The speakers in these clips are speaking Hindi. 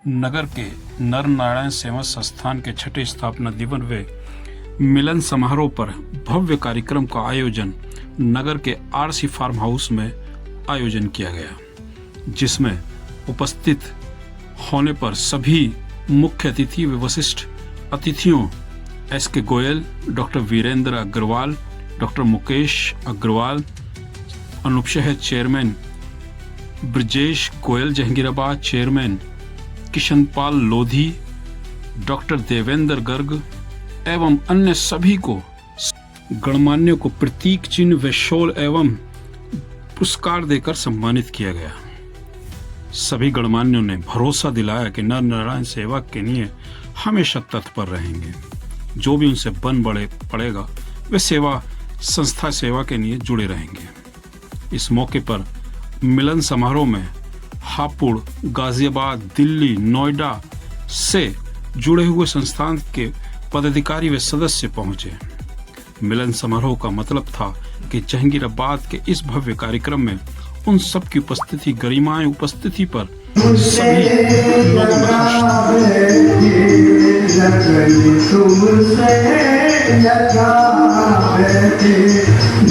नगर के नर नारायण सेवा संस्थान के छठे स्थापना दिवस व मिलन समारोह पर भव्य कार्यक्रम का आयोजन नगर के आरसी फार्म हाउस में आयोजन किया गया, जिसमें उपस्थित होने पर सभी मुख्य अतिथि व विशिष्ट अतिथियों S K. Goyal, doctor Virendra Agarwal, doctor Mukesh Agarwal, Anupshahr chairman Brajesh Goyal Jahangirabad, chairman Kishanpal Lodhi, doctor Devendra Garg एवं अन्य सभी को गणमान्यों को प्रतीक चिन्ह व शॉल एवं पुरस्कार देकर सम्मानित किया गया। सभी गणमान्यों ने भरोसा दिलाया कि नर नारायण सेवा के लिए हमेशा तत्पर रहेंगे। जो भी उनसे बन पड़ेगा वे सेवा संस्था सेवा के लिए जुड़े रहेंगे। इस मौके पर मिलन समारोह में हापुड़, गाजियाबाद, दिल्ली, नोएडा से जुड़े हुए संस्थान के पदाधिकारी व सदस्य पहुंचे। मिलन समारोह का मतलब था कि जहांगीराबाद के इस भव्य कार्यक्रम में उन सब की उपस्थिति, गरिमाएं उपस्थिति पर सभी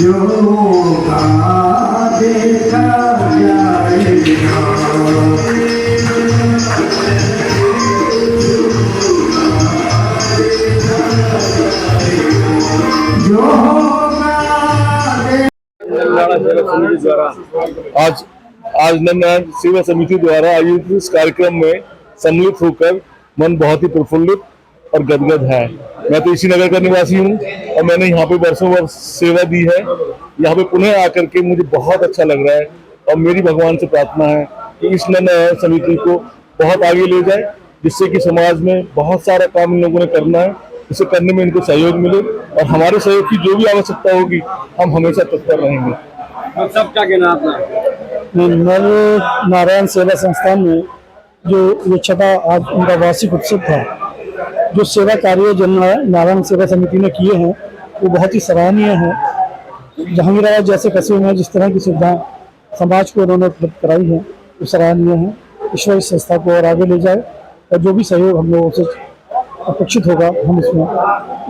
लोगों आज नरनारायण सेवा समिति द्वारा आयोजित इस कार्यक्रम में सम्मिलित होकर मन बहुत ही प्रफुल्लित और गदगद है। मैं तो इसी नगर का निवासी हूँ और मैंने यहाँ पे वर्षों वर्ष सेवा दी है। यहाँ पे पुनः आकर के मुझे बहुत अच्छा लग रहा है और मेरी भगवान से प्रार्थना है कि इस नरनारायण समिति को बहुत आगे ले जाए, जिससे कि समाज में बहुत सारा काम इन लोगों ने करना है, इसे करने में इनको सहयोग मिले और हमारे सहयोग की जो भी आवश्यकता होगी हम हमेशा तत्पर रहेंगे। सब क्या कहना आपका? नर नारायण सेवा संस्थान में जो ये छठा आज उनका वार्षिक उत्सव था, जो सेवा कार्य जन नारायण सेवा समिति ने किए हैं वो बहुत ही सराहनीय है। जहांगीराबाद जैसे कस्बे में जिस तरह की सुविधाएं समाज को उन्होंने उपलब्ध कराई है वो सराहनीय है। ईश्वर इस संस्था को और आगे ले जाए और जो भी सहयोग हम लोगों से अपेक्षित होगा हम इसमें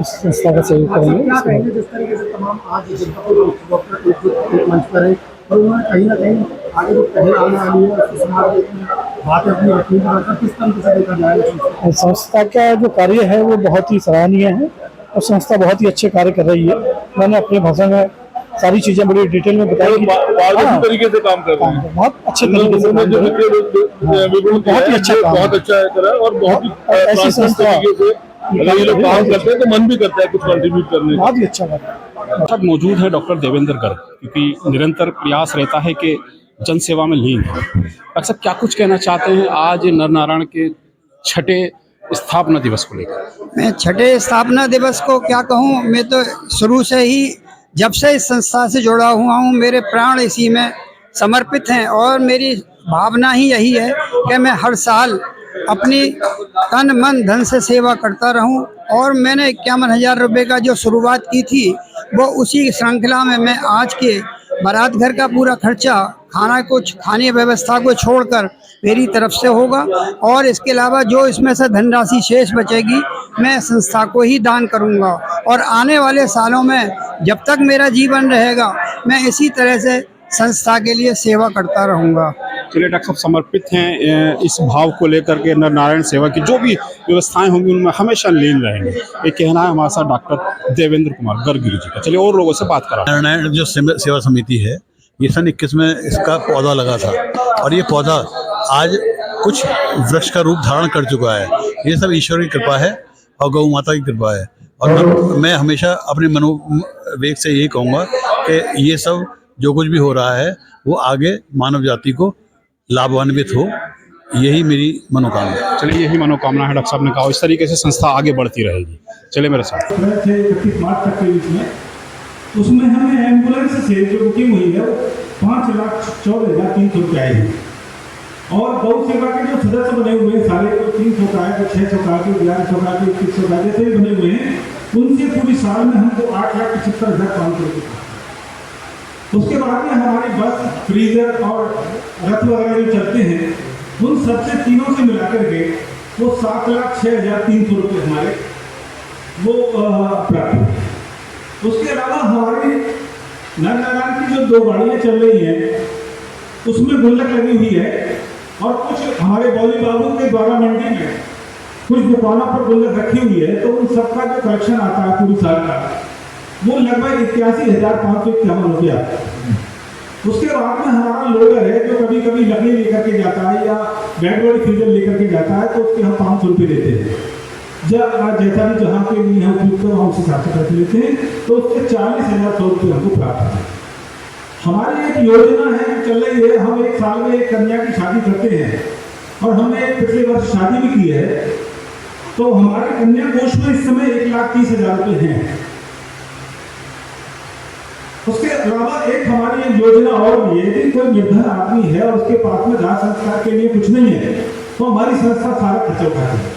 इस संस्था का सहयोग करेंगे। जिस तरीके से तमाम आज डॉक्टर मंच पर है और उन्होंने कहीं ना कहीं आगे जो पहले आने वाली है समाज बातें अपनी रखी, किस तरह से देखा जाए? संस्था का जो कार्य है वो बहुत ही सराहनीय है और संस्था बहुत ही अच्छे कार्य कर रही है। मैंने अपने भाषा में सारी चीजें बड़ी डिटेल में बताई, तरीके से काम कर रहे हैं, बहुत अच्छे तरीके से बहुत ही अच्छा करा और बहुत ही ऐसी संस्था ये लोग काम करते हैं तो मन भी करता है कुछ कंट्रीब्यूट करने का। बहुत ही अच्छा कर सब मौजूद है डॉक्टर देवेंद्र गर्ग, क्योंकि निरंतर प्रयास रहता है कि जन सेवा में लीन है। अक्सर क्या कुछ कहना चाहते हैं आज नर नारायण के छठे स्थापना दिवस को लेकर? मैं छठे स्थापना दिवस को क्या कहूँ, मैं तो शुरू से ही जब से इस संस्था से जुड़ा हुआ हूँ मेरे प्राण इसी में समर्पित हैं और मेरी भावना ही यही है कि मैं हर साल अपनी तन मन धन से सेवा करता रहूं। और मैंने 51,000 रुपये का जो शुरुआत की थी वो उसी श्रृंखला में मैं आज के बारात घर का पूरा खर्चा खाने व्यवस्था को छोड़कर मेरी तरफ से होगा और इसके अलावा जो इसमें से धनराशि शेष बचेगी मैं संस्था को ही दान करूंगा और आने वाले सालों में जब तक मेरा जीवन रहेगा मैं इसी तरह से संस्था के लिए सेवा करता रहूंगा। चलिए डॉक्टर साहब समर्पित हैं इस भाव को लेकर के नर नारायण सेवा की जो भी व्यवस्थाएं होंगी उनमें हमेशा लीन रहेंगे, ये कहना है हमारे साथ डॉक्टर देवेंद्र कुमार गर्ग जी का। चलिए और लोगों से बात करा। नारायण जो सेवा समिति है ये सन 21 में इसका पौधा लगा था और ये पौधा आज कुछ वृक्ष का रूप धारण कर चुका है। ये सब ईश्वर की कृपा है और गौ माता की कृपा है और मैं हमेशा अपने मनोवेग से यही कहूँगा कि ये सब जो कुछ भी हो रहा है वो आगे मानव जाति को लाभान्वित हो, यही मेरी मनोकामना है। चलिए यही मनोकामना है डॉक्टर साहब ने कहा, इस तरीके से संस्था आगे बढ़ती रहेगी। चलिए मेरे साथ। 31 मार्च तक के बीच में उसमें हमें एम्बुलेंस से जो बुकिंग हुई है 5,14,300 रुपये आएगी और गौ सेवा के जो सदस्य बने हुए हैं सारे तो 300 का है, 600 का है, 1100 का है, 2100 का जैसे बने हुए हैं उनसे पूरी साल में हमको 8,75,500 रुपये। उसके बाद में हमारी बस, फ्रीजर और रथ वगैरह जो चलते हैं उन सबसे तीनों से मिलाकर के वो 7,06,300 रुपये हमारे वो प्राप्त हुए। उसके अलावा हमारी नर नारायण की जो 2 गाड़ियाँ चल रही हैं उसमें गुल्लक लगी हुई है, और कुछ हमारे बौली बाबू के द्वारा मंडी में कुछ दुकानों पर गुल्लक रखी हुई है, तो उन सबका जो कलेक्शन आता है पूरी साल का वो लगभग 81,551 रुपया। उसके बाद में हमारा लोडर है जो कभी कभी लकड़ी लेकर के जाता है या बेड बॉडी फ्रीजर लेकर के जाता है, तो उसके हम 500 रुपये देते हैं। जैसा भी जहाँ के लिए हम उपयुक्त हम उस हिसाब से पैसे लेते हैं, तो उससे 40,100 रुपये हमको प्राप्त होता है। हमारी एक योजना है जो चल रही है, हम एक साल में एक कन्या की शादी करते हैं, और हमने पिछले वर्ष शादी भी की है, तो हमारे कन्या कोष में इस समय 1,30,000 रुपये हैं। उसके अलावा एक हमारी एक योजना और भी है कि कोई निर्धन आदमी है और उसके पास में दाह संस्कार के लिए कुछ नहीं है, तो हमारी संस्था सारा खर्चा उठाती है।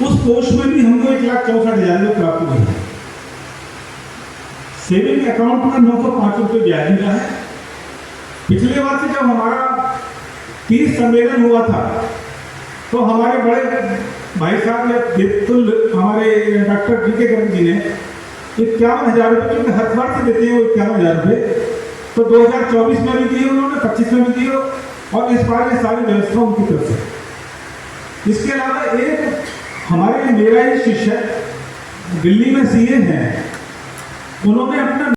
उस कोष में भी हमको 1,64,000 रुपये प्राप्त हुए हैं। सेविंग अकाउंट में 905 रुपये ब्याज मिला है। पिछले वर्ष जब हमारा 30 सम्मेलन हुआ था, तो हमारे बड़े भाई साहब ने बिल्कुल हमारे डॉक्टर DK गर्ग जी ने 51,000 रुपये, क्योंकि हर वर्ष देते हैं वो 51,000 रुपये, तो 2024 में भी दिए उन्होंने, 25 में भी दिए, और इस बार ये सारी व्यवस्था उनकी तरफ से। इसके अलावा एक हमारे मेरा ही शिष्य दिल्ली में CA हैं, उन्होंने अपना